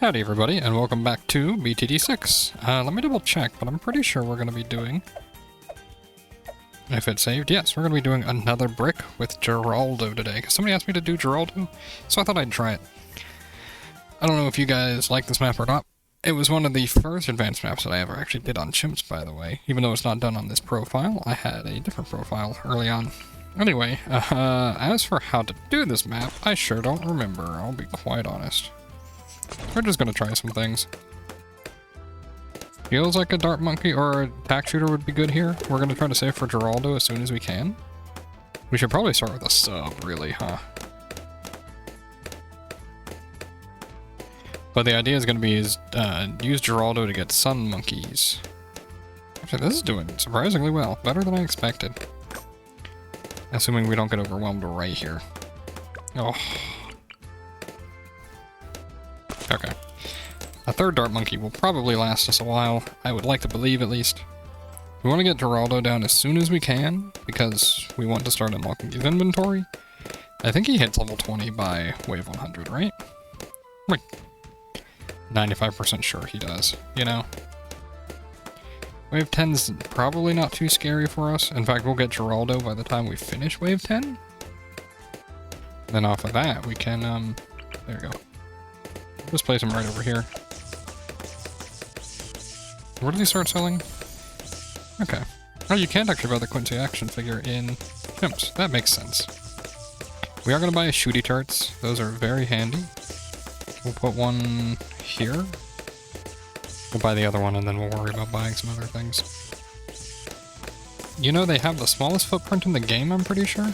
Howdy everybody, and welcome back to BTD6. Let me double check, but I'm pretty sure we're going to be doing... If it's saved, yes, we're going to be doing another brick with Geraldo today, because somebody asked me to do Geraldo, so I thought I'd try it. I don't know if you guys like this map or not. It was one of the first advanced maps that I ever actually did on Chimps, by the way. Even though it's not done on this profile, I had a different profile early on. Anyway, as for how to do this map, I sure don't remember, I'll be quite honest. We're just gonna try some things. Feels like a dart monkey or a tack shooter would be good here. We're gonna try to save for Geraldo as soon as we can. We should probably start with a sub, really, huh? But the idea is gonna be use Geraldo to get sun monkeys. Actually, this is doing surprisingly well. Better than I expected. Assuming we don't get overwhelmed right here. Oh. Okay. A third dart monkey will probably last us a while. I would like to believe, at least. We want to get Geraldo down as soon as we can, because we want to start unlocking his inventory. I think he hits level 20 by wave 100, right? Wait. 95% sure he does, you know? Wave 10's probably not too scary for us. In fact, we'll get Geraldo by the time we finish wave 10. Then off of that, we can, there we go. Just place him right over here. Where did he start selling? Okay. Oh, you can't actually buy the Quincy action figure in Chimps. That makes sense. We are going to buy shooty turrets. Those are very handy. We'll put one here. We'll buy the other one and then we'll worry about buying some other things. You know, they have the smallest footprint in the game, I'm pretty sure.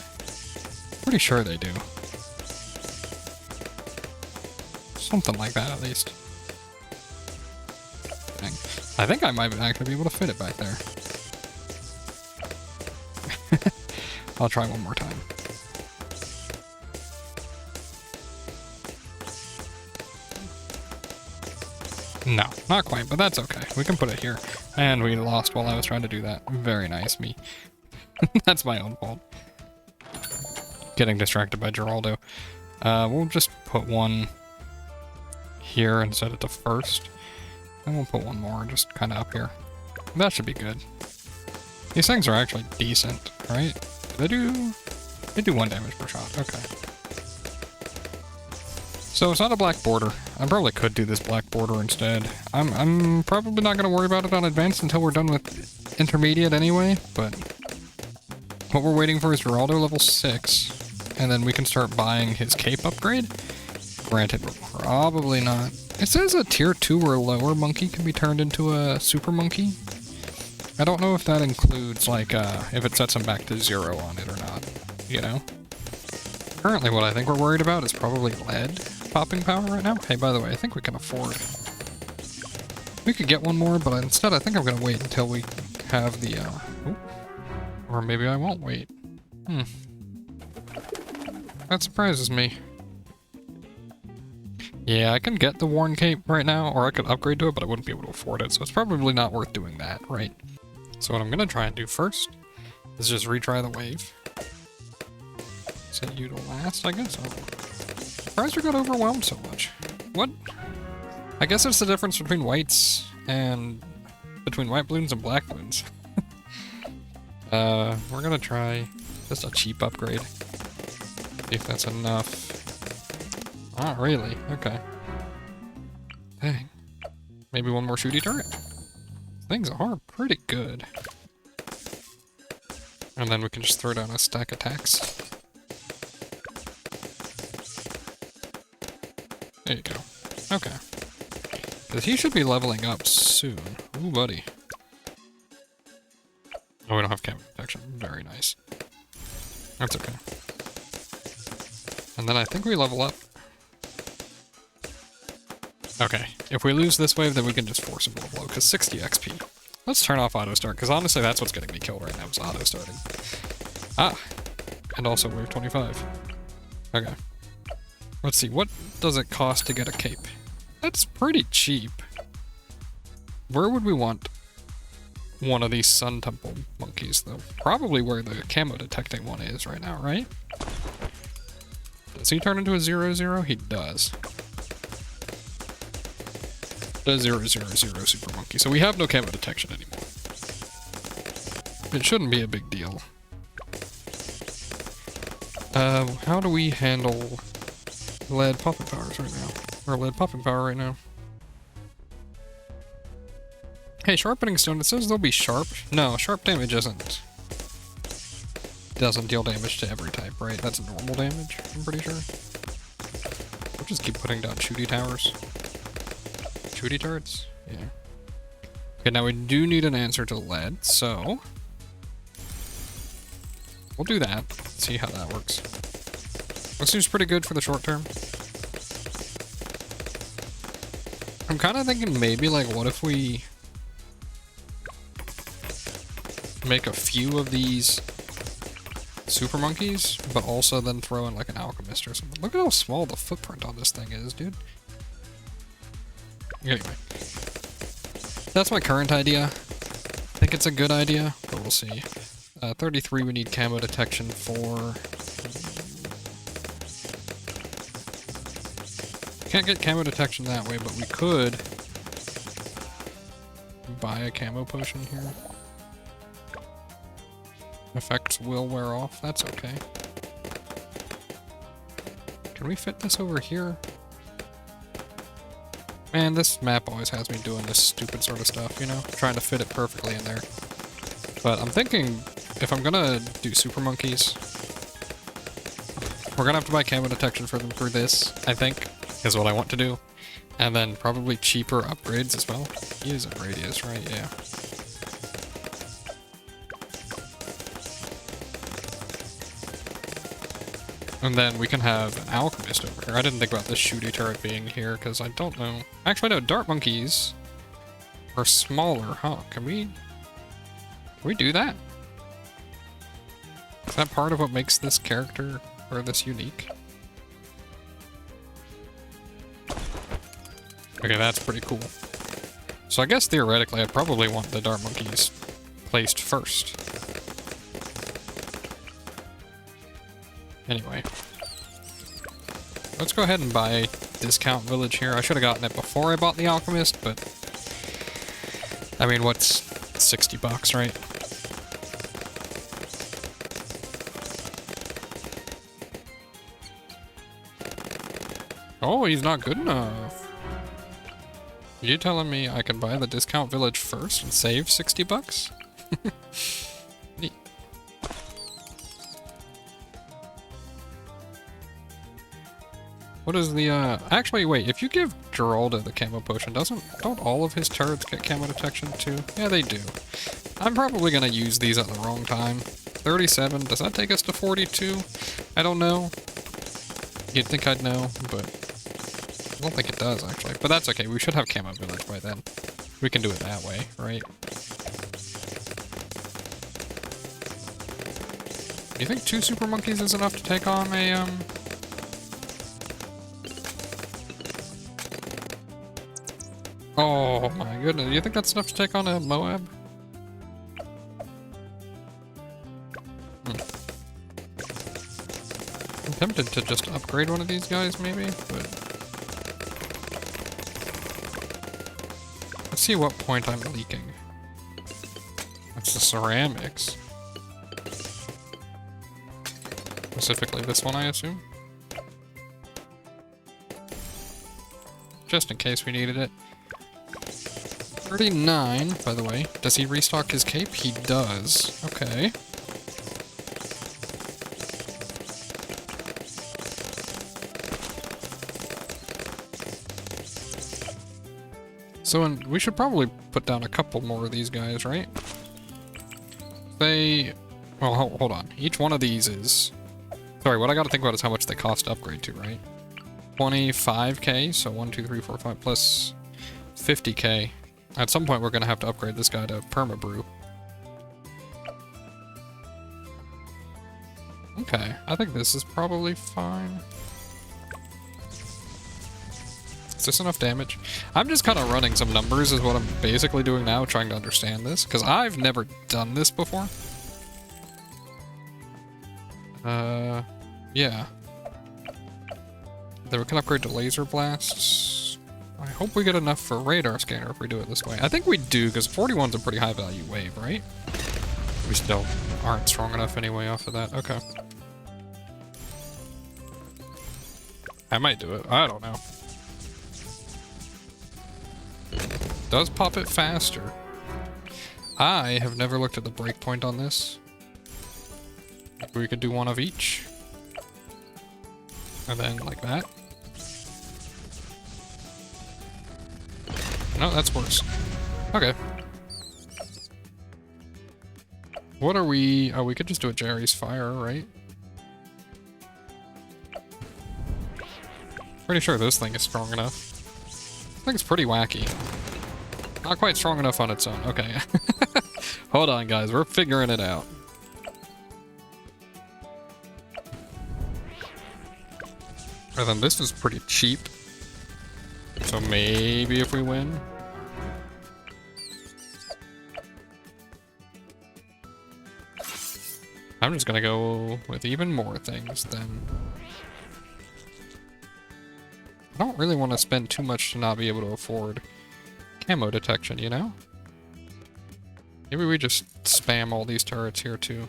Pretty sure they do. Something like that, at least. Dang. I think I might actually be able to fit it back there. I'll try one more time. No, not quite, but that's okay. We can put it here. And we lost while I was trying to do that. Very nice, me. That's my own fault. Getting distracted by Geraldo. We'll just put one here and set it to first. And we'll put one more just kind of up here. That should be good. These things are actually decent, right? They do 1 damage per shot. Okay. So it's not a black border. I probably could do this black border instead. I'm probably not going to worry about it on advanced until we're done with intermediate anyway, but what we're waiting for is Geraldo level 6, and then we can start buying his cape upgrade. Granted, we're probably not. It says a tier 2 or lower monkey can be turned into a super monkey. I don't know if that includes, like, if it sets him back to 0 on it or not, you know? Currently, what I think we're worried about is probably lead popping power right now. Hey, by the way, I think we can afford. We could get one more, but instead I think I'm going to wait until we have the, or maybe I won't wait. That surprises me. Yeah, I can get the Worn Cape right now, or I could upgrade to it, but I wouldn't be able to afford it, so it's probably not worth doing that, right? So what I'm going to try and do first is just retry the wave. Set you to last, I guess. Surprised we got overwhelmed so much. What? I guess it's the difference between whites and... between white balloons and black balloons. We're going to try just a cheap upgrade. See if that's enough. Not really. Okay. Dang. Maybe one more shooty turret. Things are pretty good. And then we can just throw down a stack of attacks. There you go. Okay. Because he should be leveling up soon. Ooh, buddy. Oh, we don't have camo protection. Very nice. That's okay. And then I think we level up. Okay, if we lose this wave, then we can just force him to level up, because 60 XP. Let's turn off auto start, because honestly that's what's getting me killed right now, is auto starting. Ah! And also wave 25. Okay. Let's see, what does it cost to get a cape? That's pretty cheap. Where would we want one of these Sun Temple monkeys, though? Probably where the camo detecting one is right now, right? Does he turn into a 0-0? He does. The 000 Super Monkey. So we have no camo detection anymore. It shouldn't be a big deal. How do we handle lead popping powers right now? Or lead popping power right now? Hey, sharpening stone, it says they'll be sharp. No, sharp damage doesn't deal damage to every type, right? That's normal damage, I'm pretty sure. We'll just keep putting down shooty towers. Shooty turrets? Yeah. Okay, now we do need an answer to lead, so we'll do that. See how that works. That seems pretty good for the short term. I'm kind of thinking maybe, like, what if we make a few of these super monkeys, but also then throw in, like, an alchemist or something. Look at how small the footprint on this thing is, dude. Anyway. That's my current idea. I think it's a good idea, but we'll see. 33 we need camo detection for. Can't get camo detection that way, but we could buy a camo potion here. Effects will wear off, that's okay. Can we fit this over here? Man, this map always has me doing this stupid sort of stuff, you know? Trying to fit it perfectly in there. But I'm thinking, if I'm gonna do super monkeys, we're gonna have to buy camo detection for them through this, I think, is what I want to do. And then probably cheaper upgrades as well. Use a radius, right? Yeah. And then we can have an alchemist over here. I didn't think about this shooty turret being here, because I don't know. Actually, no, dart monkeys are smaller, huh? Can we do that? Is that part of what makes this character, or this unique? Okay, that's pretty cool. So I guess theoretically I'd probably want the dart monkeys placed first. Anyway. Let's go ahead and buy Discount Village here. I should have gotten it before I bought the Alchemist, but I mean, what's 60 bucks, right? Oh, he's not good enough. Are you telling me I can buy the Discount Village first and save 60 bucks? Neat. What is the, actually, wait, if you give Geraldo the camo potion, don't all of his turrets get camo detection too? Yeah, they do. I'm probably gonna use these at the wrong time. 37, does that take us to 42? I don't know. You'd think I'd know, but I don't think it does, actually. But that's okay, we should have camo village by then. We can do it that way, right? Do you think 2 super monkeys is enough to take on a, Oh my goodness, do you think that's enough to take on a Moab? I'm tempted to just upgrade one of these guys, maybe, but let's see what point I'm leaking. That's the ceramics. Specifically this one, I assume. Just in case we needed it. 39, by the way. Does he restock his cape? He does. Okay. So, and we should probably put down a couple more of these guys, right? Well, hold on. Each one of these is... Sorry, what I gotta think about is how much they cost to upgrade to, right? 25k, so 1, 2, 3, 4, 5, plus 50k. At some point, we're gonna have to upgrade this guy to Permabrew. Okay, I think this is probably fine. Is this enough damage? I'm just kind of running some numbers is what I'm basically doing now, trying to understand this, because I've never done this before. Yeah. Then we can upgrade to laser blasts. I hope we get enough for radar scanner if we do it this way. I think we do, because 41's a pretty high value wave, right? We still aren't strong enough anyway off of that. Okay. I might do it. I don't know. Does pop it faster. I have never looked at the breakpoint on this. Maybe we could do one of each. And then like that. No, that's worse. Okay. What are we... Oh, we could just do a Jerry's Fire, right? Pretty sure this thing is strong enough. I think it's pretty wacky. Not quite strong enough on its own. Okay. Hold on, guys. We're figuring it out. And then this is pretty cheap. So maybe if we win... I'm just gonna go with even more things then. I don't really want to spend too much to not be able to afford camo detection, you know? Maybe we just spam all these turrets here too.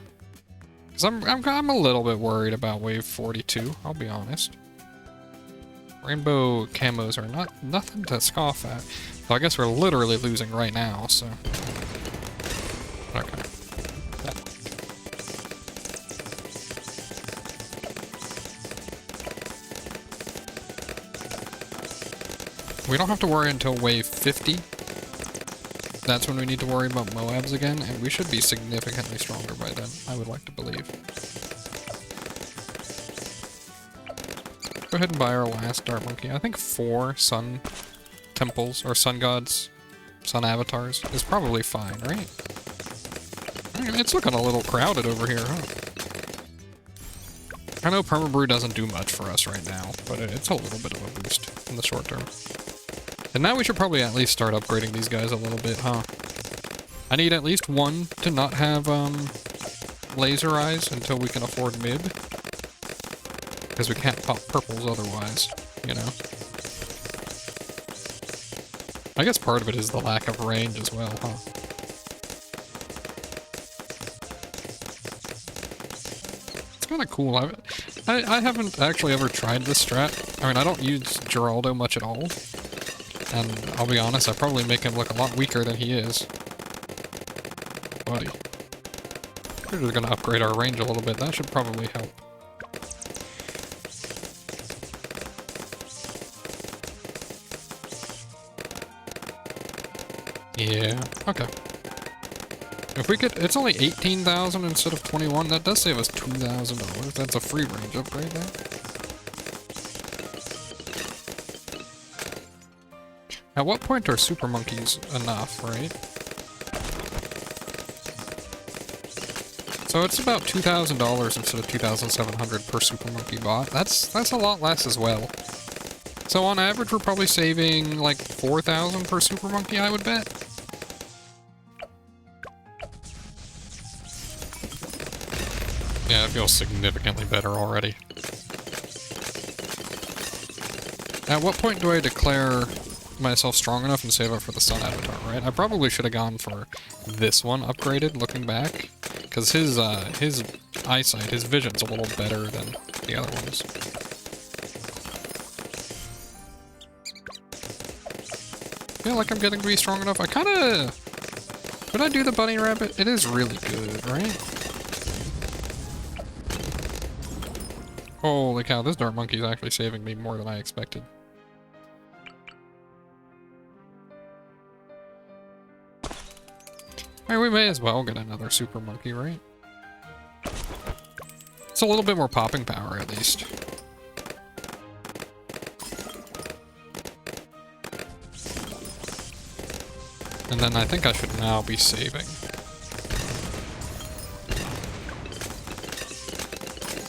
Because I'm a little bit worried about wave 42, I'll be honest. Rainbow camos are nothing to scoff at. So I guess we're literally losing right now, so... Okay. We don't have to worry until wave 50. That's when we need to worry about Moabs again, and we should be significantly stronger by then, I would like to believe. Go ahead and buy our last Dart Monkey. I think 4 sun temples, or sun gods, sun avatars, is probably fine, right? I mean, it's looking a little crowded over here, huh? I know Permabrew doesn't do much for us right now, but it's a little bit of a boost in the short term. And now we should probably at least start upgrading these guys a little bit, huh? I need at least one to not have, laser eyes until we can afford MIB. Because we can't pop purples otherwise, you know? I guess part of it is the lack of range as well, huh? It's kind of cool. I haven't actually ever tried this strat. I mean, I don't use Geraldo much at all. And I'll be honest, I probably make him look a lot weaker than he is. Buddy. We're just gonna upgrade our range a little bit. That should probably help. Yeah, okay. If we could, it's only 18,000 instead of 21. That does save us $2,000. That's a free range upgrade there. At what point are super monkeys enough, right? So it's about $2,000 instead of $2,700 per super monkey bot. That's a lot less as well. So on average, we're probably saving like 4,000 per super monkey, I would bet. Yeah, it feels significantly better already. At what point do I declare myself strong enough and save up for the sun avatar, right? I probably should have gone for this one upgraded, looking back. Because his eyesight, his vision's a little better than the other ones. I feel like I'm getting to be strong enough. I kinda... Would I do the bunny rabbit? It is really good, right? Holy cow, this dart monkey is actually saving me more than I expected. I mean, we may as well get another super monkey, right? It's a little bit more popping power, at least. And then I think I should now be saving.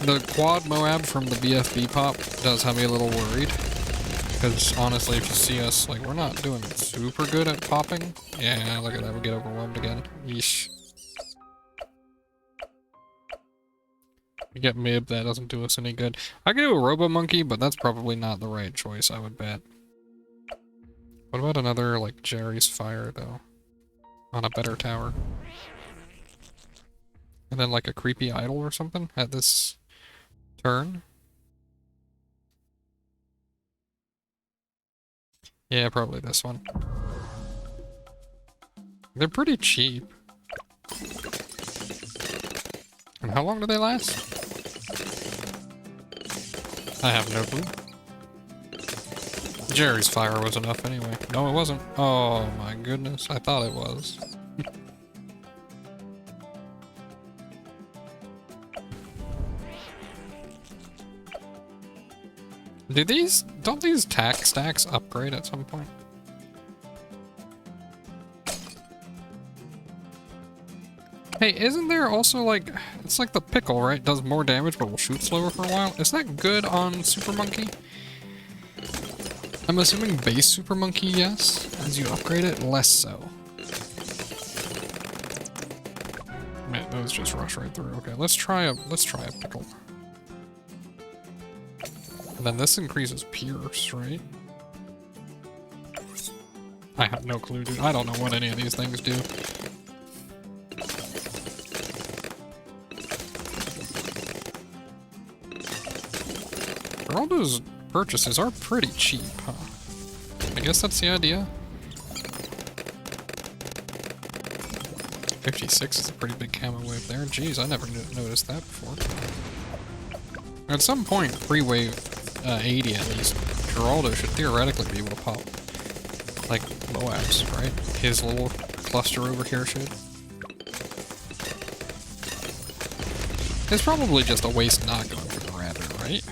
The quad Moab from the BFB pop does have me a little worried. Because honestly, if you see us, like, we're not doing super good at popping. Yeah, look at that, we get overwhelmed again. Yeesh. We get MIB, that doesn't do us any good. I could do a Robo Monkey, but that's probably not the right choice, I would bet. What about another, like, Jerry's Fire, though? On a better tower. And then, like, a creepy idol or something at this turn? Yeah, probably this one. They're pretty cheap. And how long do they last? I have no clue. Jerry's Fire was enough anyway. No, it wasn't. Oh my goodness, I thought it was. Don't these tack stacks upgrade at some point? Hey, isn't there also like, it's like the pickle, right? Does more damage but will shoot slower for a while. Is that good on Super Monkey? I'm assuming base Super Monkey, yes. As you upgrade it, less so. Man, those just rush right through. Okay, let's try a pickle. And then this increases Pierce, right? I have no clue, dude. I don't know what any of these things do. Geraldo's purchases are pretty cheap, huh? I guess that's the idea. 56 is a pretty big camo wave there. Jeez, I never noticed that before. At some point, pre-wave 80 at least, Geraldo should theoretically be able to pop, like, Moabs, right? His little cluster over here should. It's probably just a waste not going for the rabbit, right?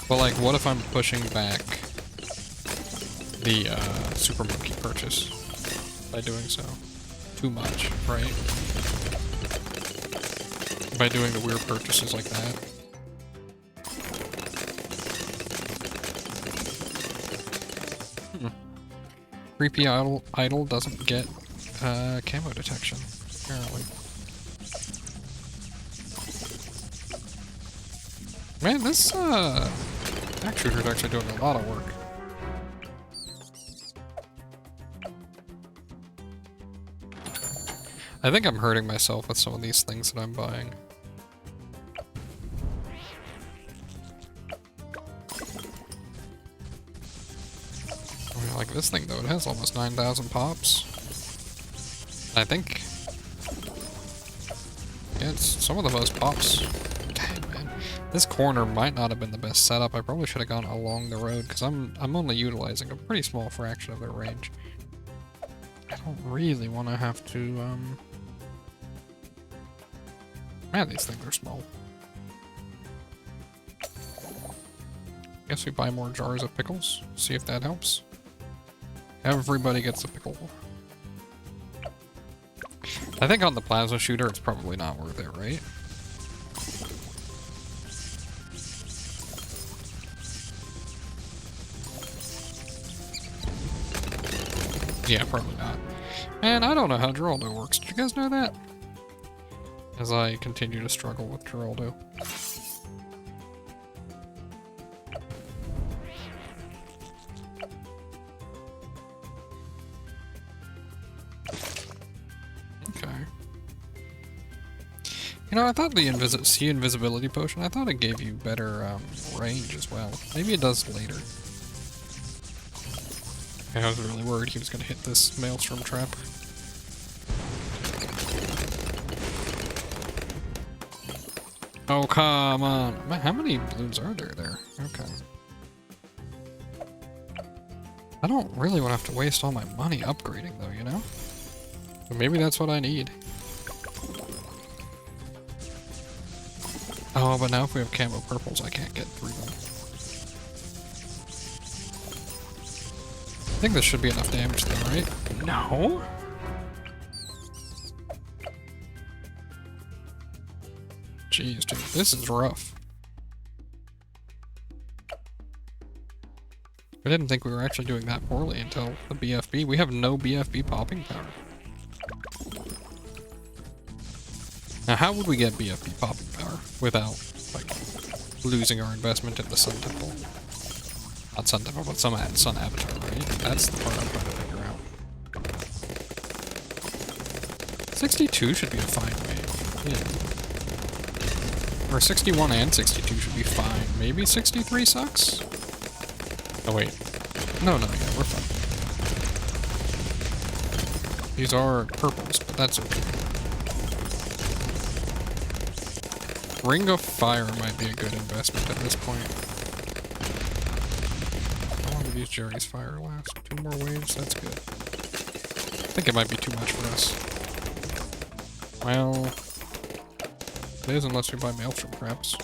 But, like, what if I'm pushing back the Super Monkey purchase by doing so? Too much, right? By doing the weird purchases like that. Creepy idol doesn't get camo detection, apparently. Man, this axe shooter's actually doing a lot of work. I think I'm hurting myself with some of these things that I'm buying. I mean, like this thing though, it has almost 9,000 pops. I think, yeah, it's some of the most pops. Dang, man. This corner might not have been the best setup. I probably should have gone along the road because I'm only utilizing a pretty small fraction of their range. I don't really want to have to, man, these things are small. Guess we buy more jars of pickles, see if that helps. Everybody gets a pickle. I think on the plasma shooter, it's probably not worth it, right? Yeah, probably not. Man, I don't know how Geraldo works. Did you guys know that? As I continue to struggle with Geraldo. Okay. You know, I thought the invisibility potion, I thought it gave you better range as well. Maybe it does later. I was really worried he was going to hit this Maelstrom trap. Oh, come on. Man, how many balloons are there? Okay. I don't really want to have to waste all my money upgrading, though, you know? But maybe that's what I need. Oh, but now if we have camo purples, I can't get through them. I think this should be enough damage, though, right? No? Jeez, dude, this is rough. I didn't think we were actually doing that poorly until the BFB. We have no BFB popping power. Now, how would we get BFB popping power without, like, losing our investment in the Sun Temple? Not Sun Devil, but some Sun Avatar, right? That's the part I'm trying to figure out. 62 should be a fine wave. Yeah. Or 61 and 62 should be fine. Maybe 63 sucks? Oh wait. No, yeah, we're fine. These are purples, but that's okay. Ring of Fire might be a good investment at this point. How long do these Jerry's Fire last? 2 more waves? That's good. I think it might be too much for us. Well, it is unless we buy Maelstrom, perhaps.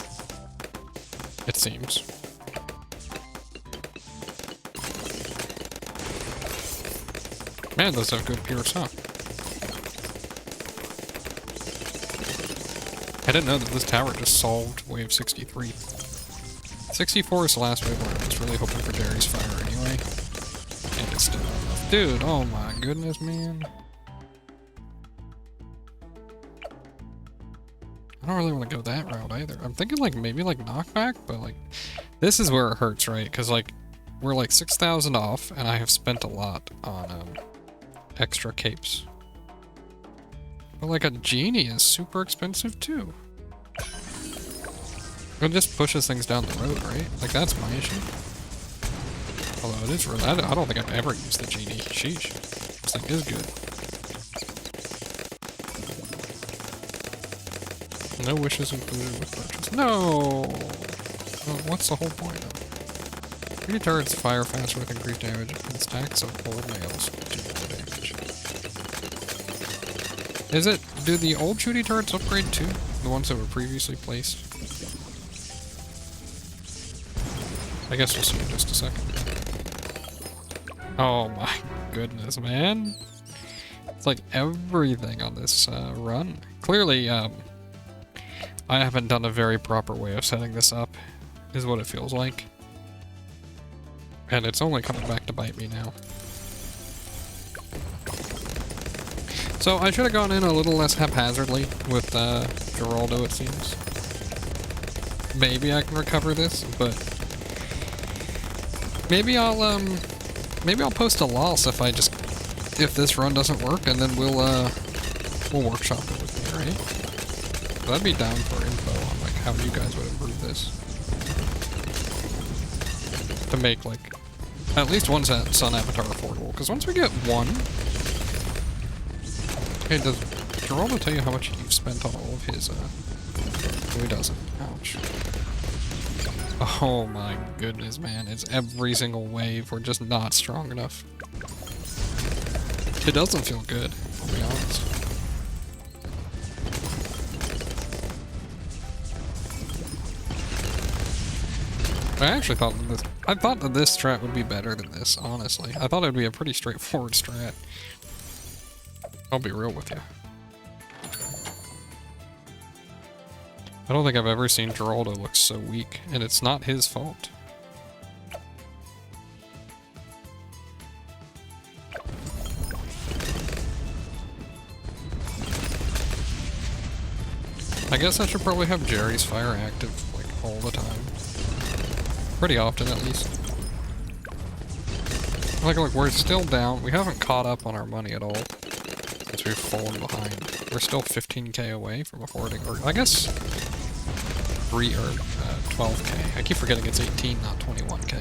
It seems. Man, those have good pierce, huh? I didn't know that this tower just solved wave 63. 64 is the last wave where I was really hoping for Jerry's Fire anyway. And it's still not enough. Dude, oh my goodness, man. I don't really want to go that route either. I'm thinking like maybe like knockback, but like this is where it hurts, right? Because like we're like 6,000 off and I have spent a lot on extra capes. But like a genie is super expensive too. It just pushes things down the road, right? Like that's my issue. Although it is really, I don't think I've ever used the genie. Sheesh. This thing is good. No wishes included with purchase. No! Well, what's the whole point of it? 3 turrets fire faster with increased damage and stacks of old nails do more damage. Is it, do the old shooty turrets upgrade too? The ones that were previously placed? I guess we'll see in just a second. Oh my goodness, man. It's like everything on this run. Clearly, I haven't done a very proper way of setting this up, is what it feels like. And it's only coming back to bite me now. So I should have gone in a little less haphazardly with Geraldo, it seems. Maybe I can recover this, but maybe I'll post a loss if this run doesn't work, and then we'll workshop it with me, right? I'd be down for info on like how you guys would improve this. To make like at least one Sun Avatar affordable. Because once we get one... Hey, does Geraldo tell you how much you've spent on all of his No, he doesn't. Ouch. Oh my goodness, man. It's every single wave. We're just not strong enough. It doesn't feel good, I'll be honest. I actually thought that this strat would be better than this, honestly. I thought it would be a pretty straightforward strat. I'll be real with you. I don't think I've ever seen Geraldo look so weak, and it's not his fault. I guess I should probably have Jerry's Fire active, like, all the time. Pretty often, at least. Like, look, we're still down. We haven't caught up on our money at all. Since we've fallen behind. We're still 15k away from affording, or I guess 12k. I keep forgetting it's 18, not 21k.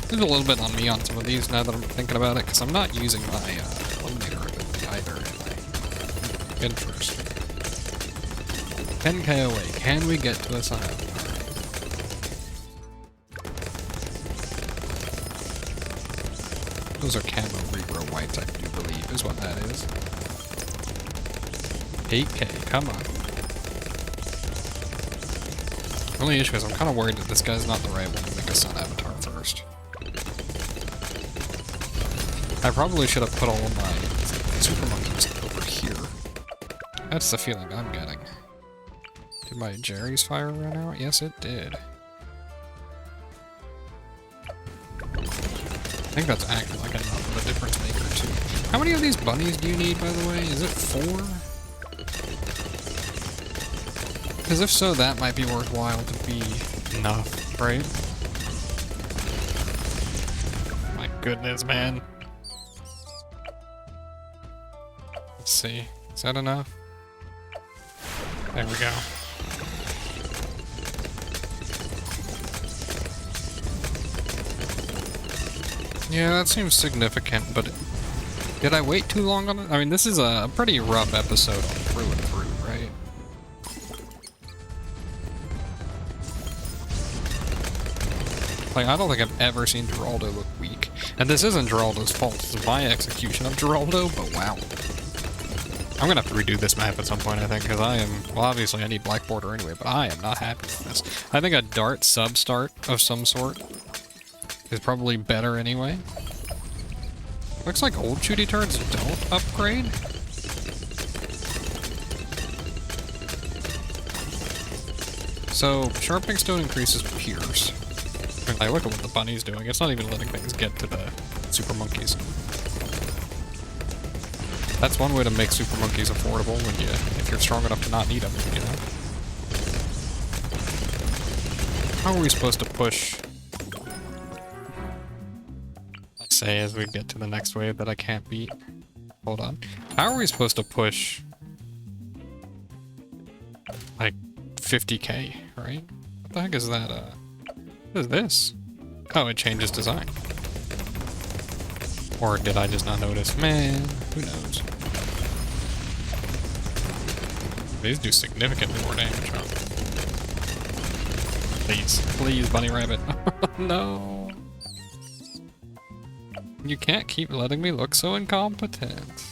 There's a little bit on me on some of these now that I'm thinking about it, because I'm not using my eliminator ability either in my intros. 10k away. Can we get to a Sun Avatar? Those are camo regrow whites, I do believe, is what that is. 8k, come on. The only issue is I'm kind of worried that this guy's not the right one to make a Sun Avatar first. I probably should have put all of my super monkeys over here. That's the feeling I'm getting. Did my Jerry's Fire run out? Yes, it did. I think that's acting like enough of a difference maker, too. How many of these bunnies do you need, by the way? Is it 4? Because if so, that might be worthwhile to be enough, right? My goodness, man. Let's see. Is that enough? There we go. Yeah, that seems significant, but did I wait too long on it? I mean, this is a pretty rough episode through and through, right? Like, I don't think I've ever seen Geraldo look weak. And this isn't Geraldo's fault, it's my execution of Geraldo, but wow. I'm gonna have to redo this map at some point, I think, because I am... Well, obviously I need black border anyway, but I am not happy with this. I think a dart sub-start of some sort is probably better anyway. Looks like old shooty turrets don't upgrade. So, sharpening stone increases pierce. I mean, like, look at what the bunny's doing. It's not even letting things get to the super monkeys. That's one way to make super monkeys affordable when if you're strong enough to not need them, you know? How are we supposed to push? I say as we get to the next wave that I can't beat. Hold on. How are we supposed to push like 50k, right? What the heck is that? What is this? Oh, it changes design. Or did I just not notice? Man, who knows? These do significantly more damage, huh? Please, please, bunny rabbit. No. You can't keep letting me look so incompetent.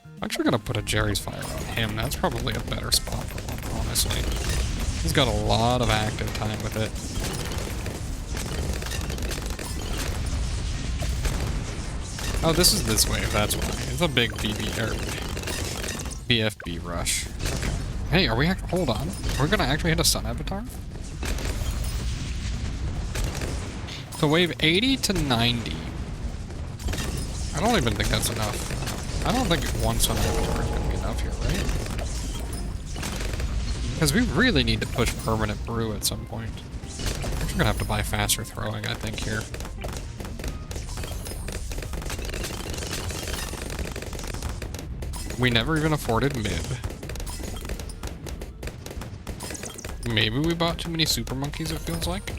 I'm actually gonna put a Jerry's Fire on him. That's probably a better spot for one, honestly. He's got a lot of active time with it. Oh, this is this wave, that's why. It's a big BFB rush. Okay. Hey, are we hold on. Are we gonna actually hit a sun avatar? So wave 80 to 90. I don't even think that's enough. I don't think one sun avatar is gonna be enough here, right? Because we really need to push permanent brew at some point. We're gonna have to buy faster throwing, I think, here. We never even afforded mid. Maybe we bought too many super monkeys, it feels like.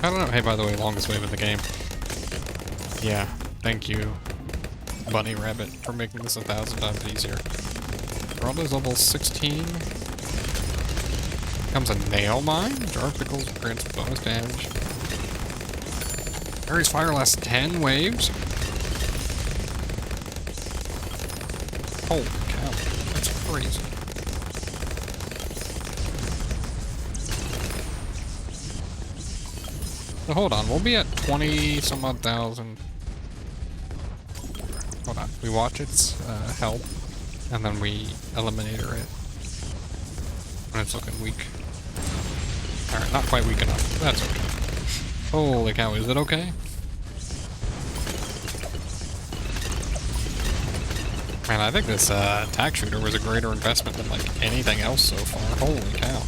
I don't know. Hey, by the way, longest wave in the game. Yeah, thank you, Bunny Rabbit, for making this 1,000 times easier. Geraldo's level 16. Comes a nail mine. Jar pickles grants bonus damage. Ares Fire lasts 10 waves. Holy cow, that's crazy. So hold on, we'll be at 20 some odd thousand. Hold on, we watch its health, and then we eliminate it when it's looking weak. Alright, not quite weak enough. That's okay. Holy cow, is it okay? Man, I think this attack shooter was a greater investment than like anything else so far. Holy cow.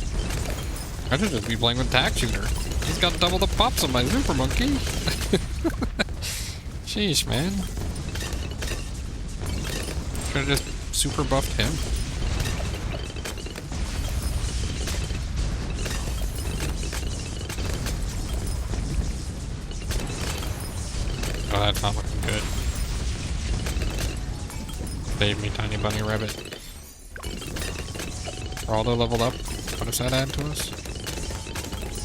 I should just be playing with attack shooter. He's got double the pops on my super monkey. Sheesh, man. Should've just super buffed him. Oh, that's not looking good. Save me, tiny bunny rabbit. Geraldo leveled up. What does that add to us?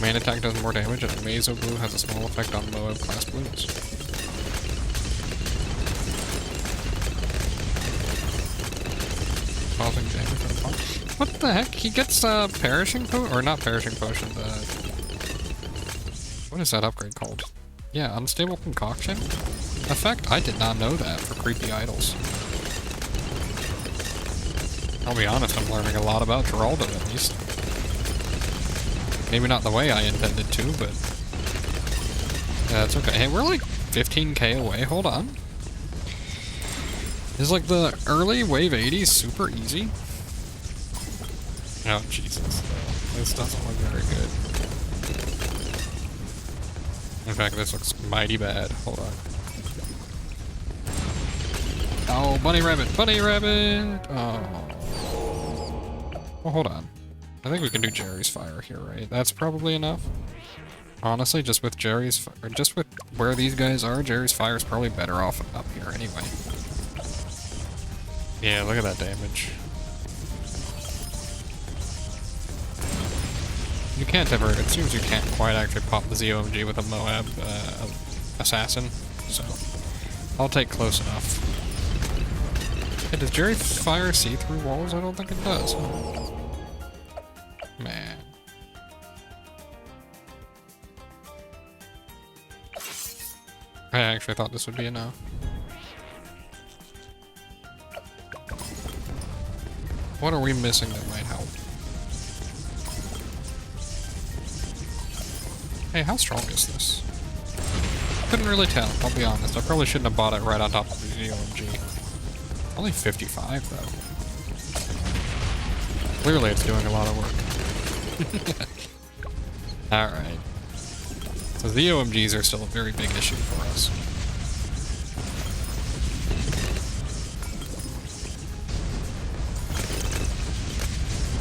Main attack does more damage, and Mazo Blue has a small effect on Moab class blues. Causing damage on top. What the heck? He gets perishing potion, or not perishing potion. What is that upgrade called? Yeah, unstable concoction effect. I did not know that for creepy idols. I'll be honest, I'm learning a lot about Geraldo at least. Maybe not the way I intended to, but That's okay. Hey, we're like 15k away. Hold on. Is like the early wave 80s super easy? Oh, Jesus. This doesn't look very good. In fact, this looks mighty bad. Hold on. Oh, bunny rabbit! Bunny rabbit! Oh. Well, hold on. I think we can do Jerry's fire here, right? That's probably enough. Honestly, just with just with where these guys are, Jerry's fire is probably better off up here anyway. Yeah, look at that damage. You can't ever, it seems you can't quite actually pop the ZOMG with a Moab assassin, so I'll take close enough. Hey, does Jerry fire see through walls? I don't think it does. Man. I actually thought this would be enough. What are we missing that might help? Hey, how strong is this? Couldn't really tell, I'll be honest. I probably shouldn't have bought it right on top of the OMG. Only 55, though. Clearly it's doing a lot of work. Alright. So the OMGs are still a very big issue for us.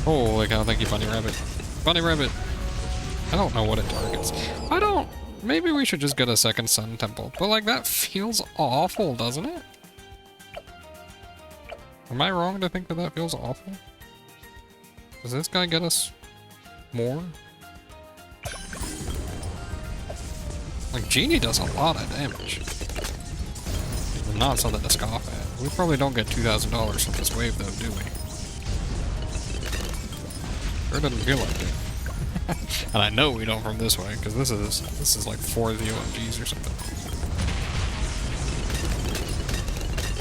Holy cow, thank you, Bunny Rabbit. Bunny Rabbit! I don't know what it targets. Maybe we should just get a second Sun Temple. But like, that feels awful, doesn't it? Am I wrong to think that that feels awful? Does this guy get us more? Like, Genie does a lot of damage. Not something to scoff at. We probably don't get $2,000 from this wave, though, do we? Sure doesn't feel like it. And I know we don't from this way, because this is like 4 ZOMGs or something.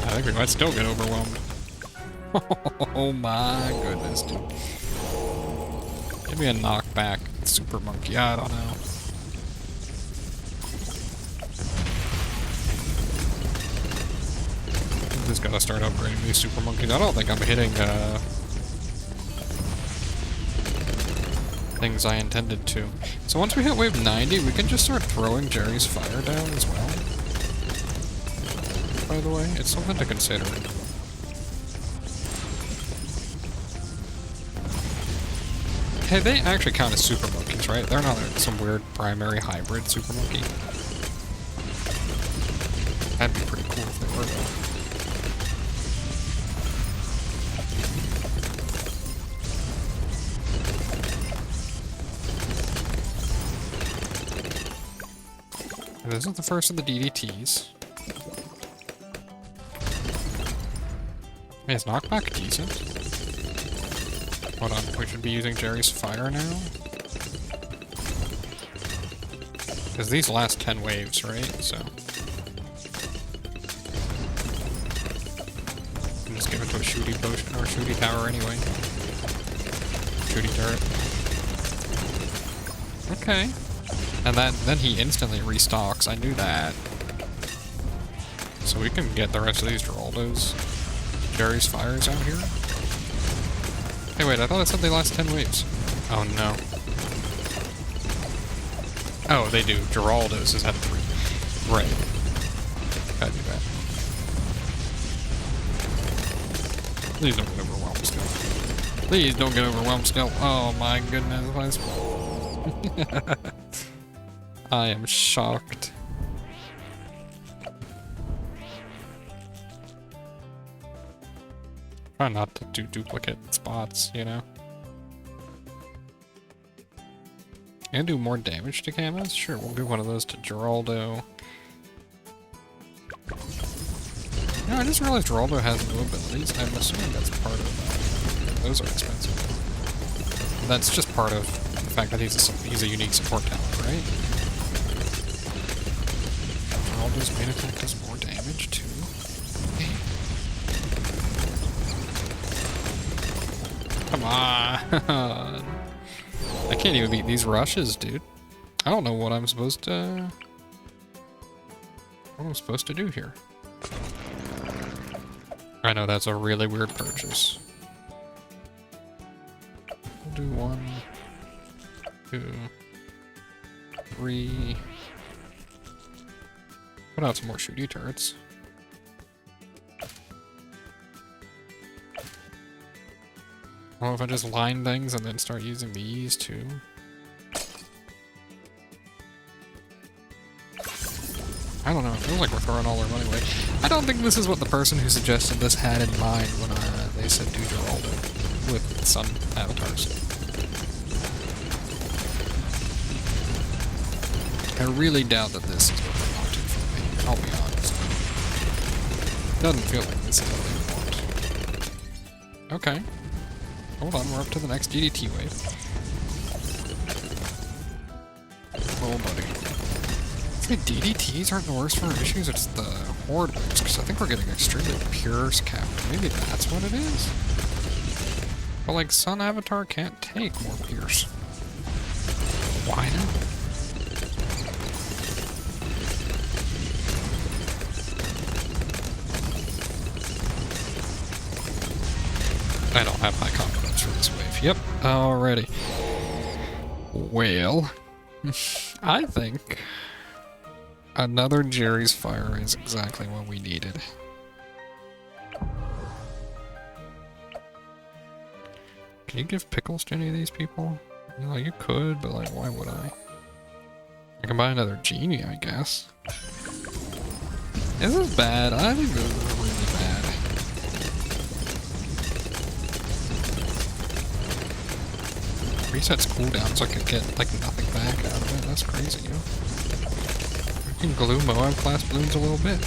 I think we might still get overwhelmed. Oh my goodness, dude. Give me a knockback super monkey, I don't know. Just gotta start upgrading these super monkeys. I don't think I'm hitting things I intended to. So once we hit wave 90, we can just start throwing Jerry's fire down as well. By the way, it's something to consider. Hey, they actually count as super monkeys, right? They're not like some weird primary hybrid super monkey. That'd be pretty cool if they were, though. This is the first of the DDTs. Hey, is knockback decent? Hold on, we should be using Jerry's fire now? Because these last 10 waves, right? So... I'll just give it to a shooty potion, or shooty tower anyway. Shooty turret. Okay. And then he instantly restocks, I knew that. So we can get the rest of these Geraldos. Jerry's fires out here. Hey wait, I thought it said they last 10 waves. Oh no. Oh, they do. Geraldo's is at 3. Right. Gotta do that. Please don't get overwhelmed still. Please don't get overwhelmed still. Oh my goodness. I am shocked. Try not to do duplicate spots, you know? And do more damage to camos? Sure, we'll give one of those to Geraldo. No, I just realized Geraldo has new abilities. I'm assuming that's part of that. Those are expensive. That's just part of the fact that he's a unique support talent, right? Geraldo's main attack does more damage too. Come on! I can't even beat these rushes, dude. I don't know what I'm supposed to... What am I supposed to do here? I know that's a really weird purchase. We'll do 1, 2, 3. Put out some more shooty turrets. Well, if I just line things and then start using these too. I don't know, it feels like we're throwing all our money away. I don't think this is what the person who suggested this had in mind when they said do Geraldo with sun avatars. I really doubt that this is what they wanted from me, I'll be honest. Doesn't feel like this is what they want. Okay. Hold on, we're up to the next DDT wave. Oh, buddy. The DDTs aren't the worst for our issues, it's the horde waves, because I think we're getting extremely pures capped. Maybe that's what it is? But like, Sun Avatar can't take more pures. Why not? I don't have high confidence for this wave. Yep, already. Well, I think another Jerry's Fire is exactly what we needed. Can you give pickles to any of these people? You know, you could, but like, why would I? I can buy another genie, I guess. This is bad. I think this is really bad. Resets cooldown so I can get like nothing back out of it. That's crazy, yo. We can glue Moab class balloons a little bit.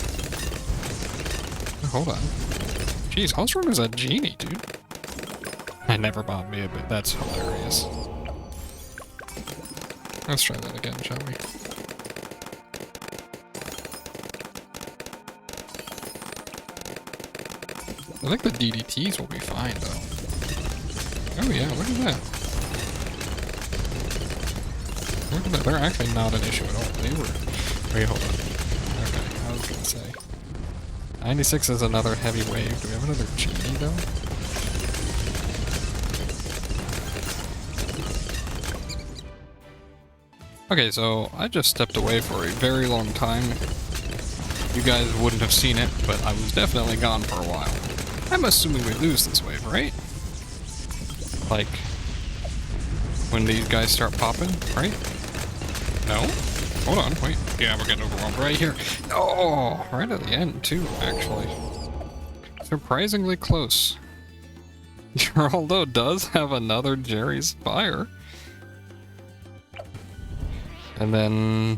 Hold on. Jeez, Hellstorm is a genie, dude. I never bought me a bit. That's hilarious. Let's try that again, shall we? I think the DDTs will be fine, though. Oh yeah, look at that. Look at that. They're actually not an issue at all. They were... Wait, hold on. Okay, I was gonna say. 96 is another heavy wave. Do we have another genie, though? Okay, so I just stepped away for a very long time. You guys wouldn't have seen it, but I was definitely gone for a while. I'm assuming we lose this wave, right? Like, when these guys start popping, right? No? Hold on, wait. Yeah, we're getting overwhelmed right here. Oh, right at the end, too, actually. Surprisingly close. Geraldo does have another Jerry's Fire. And then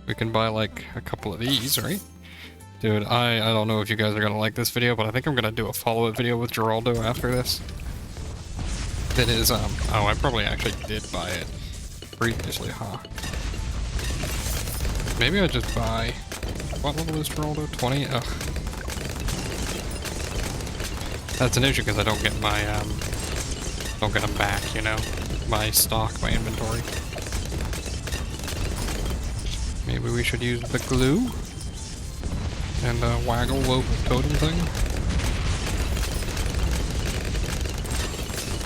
we can buy like a couple of these, right? Dude, I don't know if you guys are gonna like this video, but I think I'm gonna do a follow-up video with Geraldo after this. That is, oh, I probably actually did buy it previously, huh? Maybe I just buy, what level is Geraldo? 20? Ugh. That's an issue because I don't get my, don't get them back, you know? My stock, my inventory. Maybe we should use the glue and waggle the totem thing.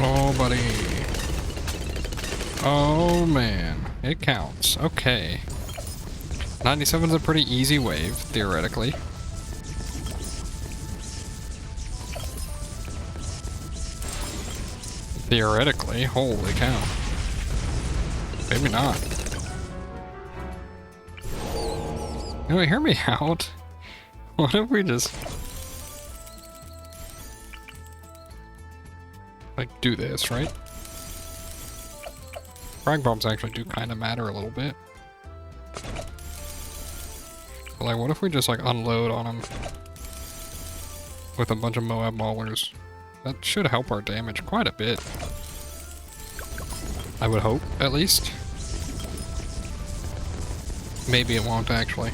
Oh, buddy. Oh, man. It counts. Okay. 97 is a pretty easy wave, theoretically. Theoretically, holy cow. Maybe not. You know, hear me out. What if we just... like, do this, right? Frag bombs actually do kind of matter a little bit. But, like, what if we just, like, unload on them with a bunch of Moab Maulers? That should help our damage quite a bit. I would hope, at least. Maybe it won't, actually.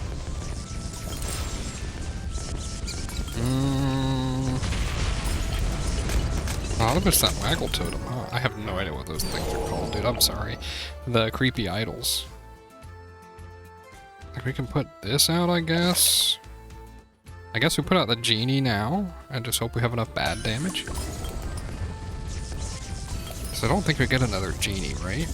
A lot of it's that waggle totem, huh? I have no idea what those things are called, dude. I'm sorry. The creepy idols. Like we can put this out, I guess. I guess we put out the genie now, and just hope we have enough bad damage. So I don't think we get another genie, right?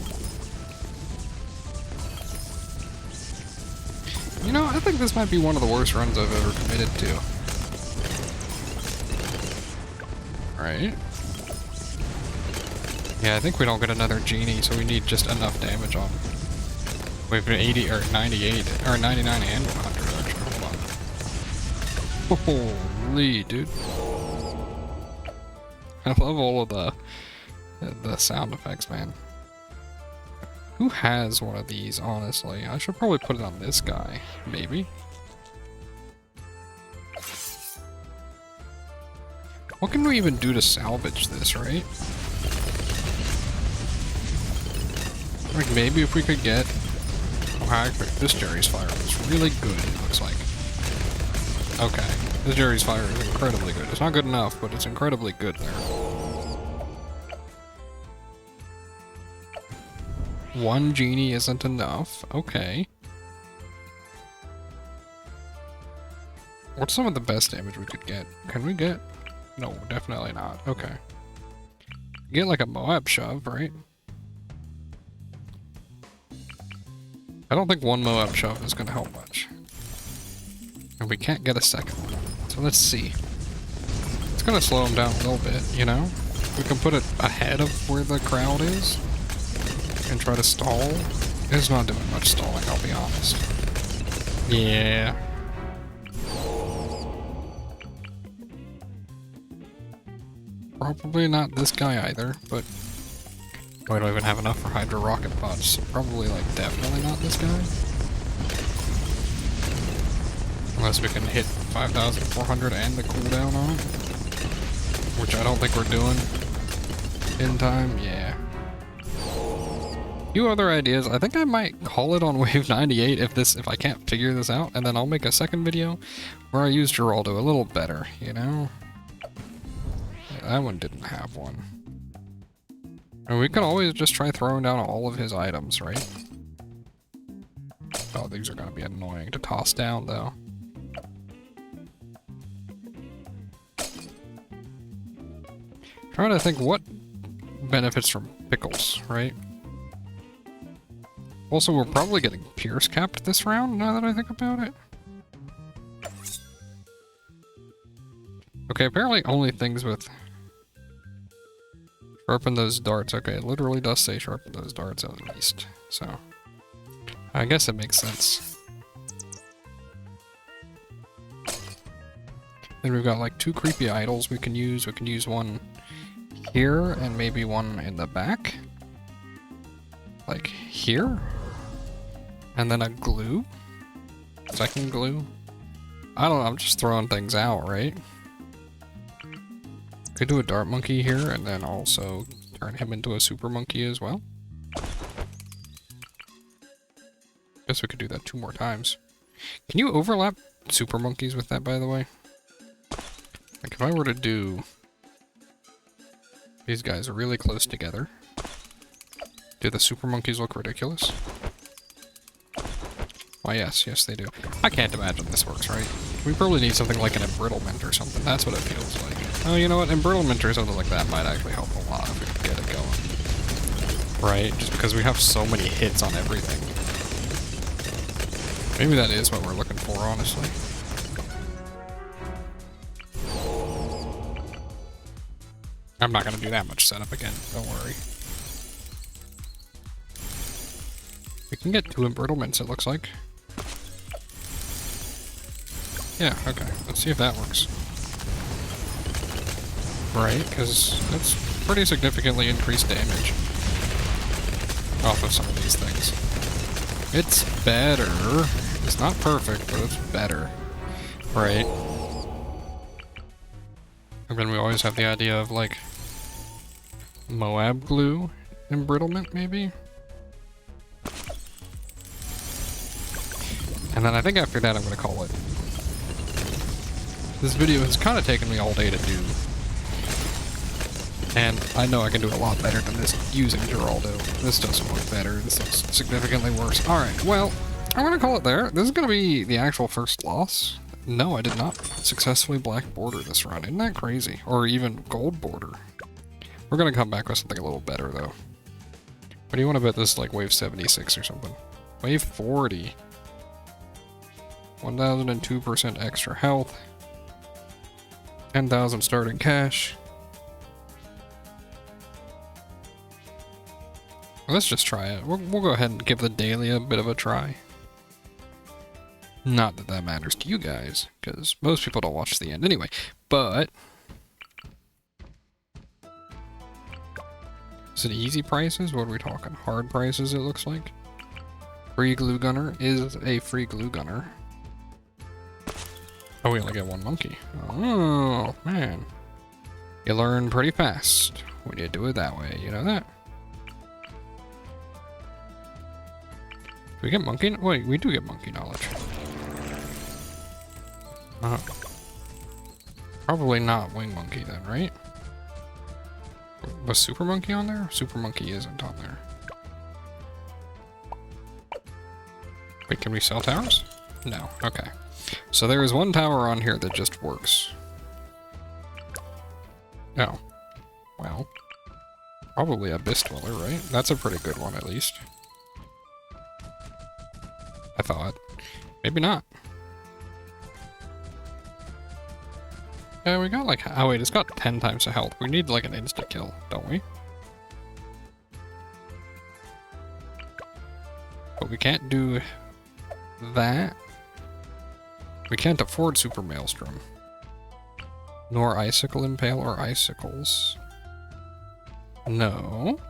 You know, I think this might be one of the worst runs I've ever committed to. Right? Yeah, I think we don't get another genie, so we need just enough damage on. We've been 80 or 98 or 99 and 100 actually. Hold on. Holy dude. I love all of the sound effects, man. Who has one of these, honestly? I should probably put it on this guy, maybe. What can we even do to salvage this, right? Like maybe if we could get... Oh, actually, this Jerry's Fire is really good, it looks like. Okay, this Jerry's Fire is incredibly good. It's not good enough, but it's incredibly good there. One genie isn't enough. Okay. What's some of the best damage we could get? Can we get... No, definitely not. Okay. Get like a Moab shove, right? I don't think one Moab shove is going to help much. And we can't get a second one. So let's see. It's going to slow him down a little bit, you know? We can put it ahead of where the crowd is. And try to stall. It's not doing much stalling, I'll be honest. Yeah. Probably not this guy either, but... I don't even have enough for Hydro Rocket Pods, so probably, like, definitely not this guy. Unless we can hit 5,400 and the cooldown on it. Which I don't think we're doing in time, yeah. Few other ideas. I think I might call it on wave 98 if I can't figure this out, and then I'll make a second video where I use Geraldo a little better, you know? Yeah, that one didn't have one. And we can always just try throwing down all of his items, right? Oh, these are gonna be annoying to toss down, though. Trying to think what benefits from pickles, right? Also, we're probably getting Pierce capped this round, now that I think about it. Okay, apparently only things with... Sharpen those darts. Okay, it literally does say sharpen those darts at least. So, I guess it makes sense. Then we've got like 2 creepy idols we can use. We can use one here and maybe one in the back. Like here. And then a glue. Second glue. I don't know, I'm just throwing things out, right? Could do a dart monkey here and then also turn him into a super monkey as well. Guess we could do that 2 more times. Can you overlap super monkeys with that, by the way? Like if I were to do these guys really close together, do the super monkeys look ridiculous? Why, yes, they do. I can't imagine this works, right? We probably need something like an embrittlement or something. That's what it feels like. Oh, you know what? Embrittlement or something like that might actually help a lot if we can get it going. Right? Just because we have so many hits on everything. Maybe that is what we're looking for, honestly. I'm not going to do that much setup again. Don't worry. We can get 2 embrittlements, it looks like. Yeah, okay. Let's see if that works. Right, because that's pretty significantly increased damage off of some of these things. It's better. It's not perfect, but it's better. Right. And then we always have the idea of, like, Moab glue embrittlement, maybe? And then I think after that I'm going to call it. This video has kind of taken me all day to do. And I know I can do a lot better than this using Geraldo. This doesn't look better. This looks significantly worse. Alright, well, I'm gonna call it there. This is gonna be the actual first loss. No, I did not successfully black border this run. Isn't that crazy? Or even gold border. We're gonna come back with something a little better though. What do you want to bet this is like wave 76 or something? Wave 40. 1002% extra health. 10,000 starting cash. Let's just try it. We'll go ahead and give the daily a bit of a try. Not that that matters to you guys, because most people don't watch the end anyway, but... Is it easy prices? What are we talking? Hard prices, it looks like. Free glue gunner is a free glue gunner. Oh, we only get one monkey. Oh, man. You learn pretty fast when you do it that way, you know that? Do we get monkey? Wait, we do get monkey knowledge. Probably not wing monkey then, right? Was super monkey on there? Super monkey isn't on there. Wait, can we sell towers? No, okay. So there is one tower on here that just works. Oh. Well. Probably Abyss Dweller, right? That's a pretty good one, at least. I thought. Maybe not. Yeah, we got like... Oh wait, it's got 10 times the health. We need like an insta-kill, don't we? But we can't do that. We can't afford Super Maelstrom. Nor Icicle Impale or Icicles. No.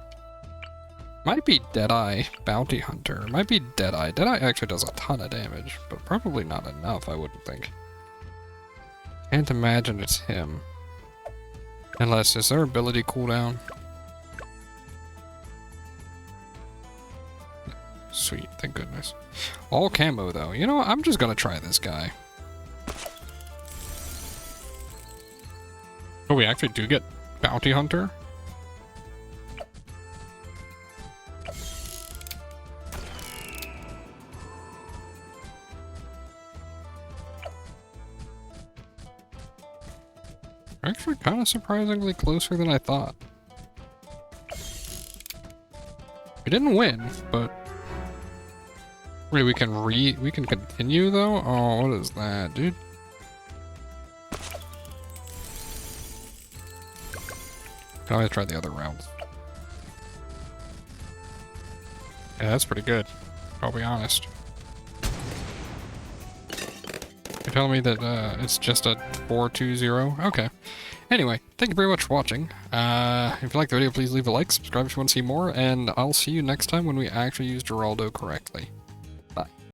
Might be Deadeye Bounty Hunter. Might be Deadeye. Deadeye actually does a ton of damage, but probably not enough, I wouldn't think. Can't imagine it's him. Unless, is their ability cooldown? Sweet, thank goodness. All camo though. You know what? I'm just gonna try this guy. Oh, we actually do get Bounty Hunter? Actually kind of surprisingly closer than I thought. We didn't win, but... Wait, we can continue though? Oh, what is that, dude? Can always try the other rounds. Yeah, that's pretty good. I'll be honest. You're telling me that it's just a 4-2-0? Okay. Anyway, thank you very much for watching. If you liked the video, please leave a like, subscribe if you want to see more, and I'll see you next time when we actually use Geraldo correctly.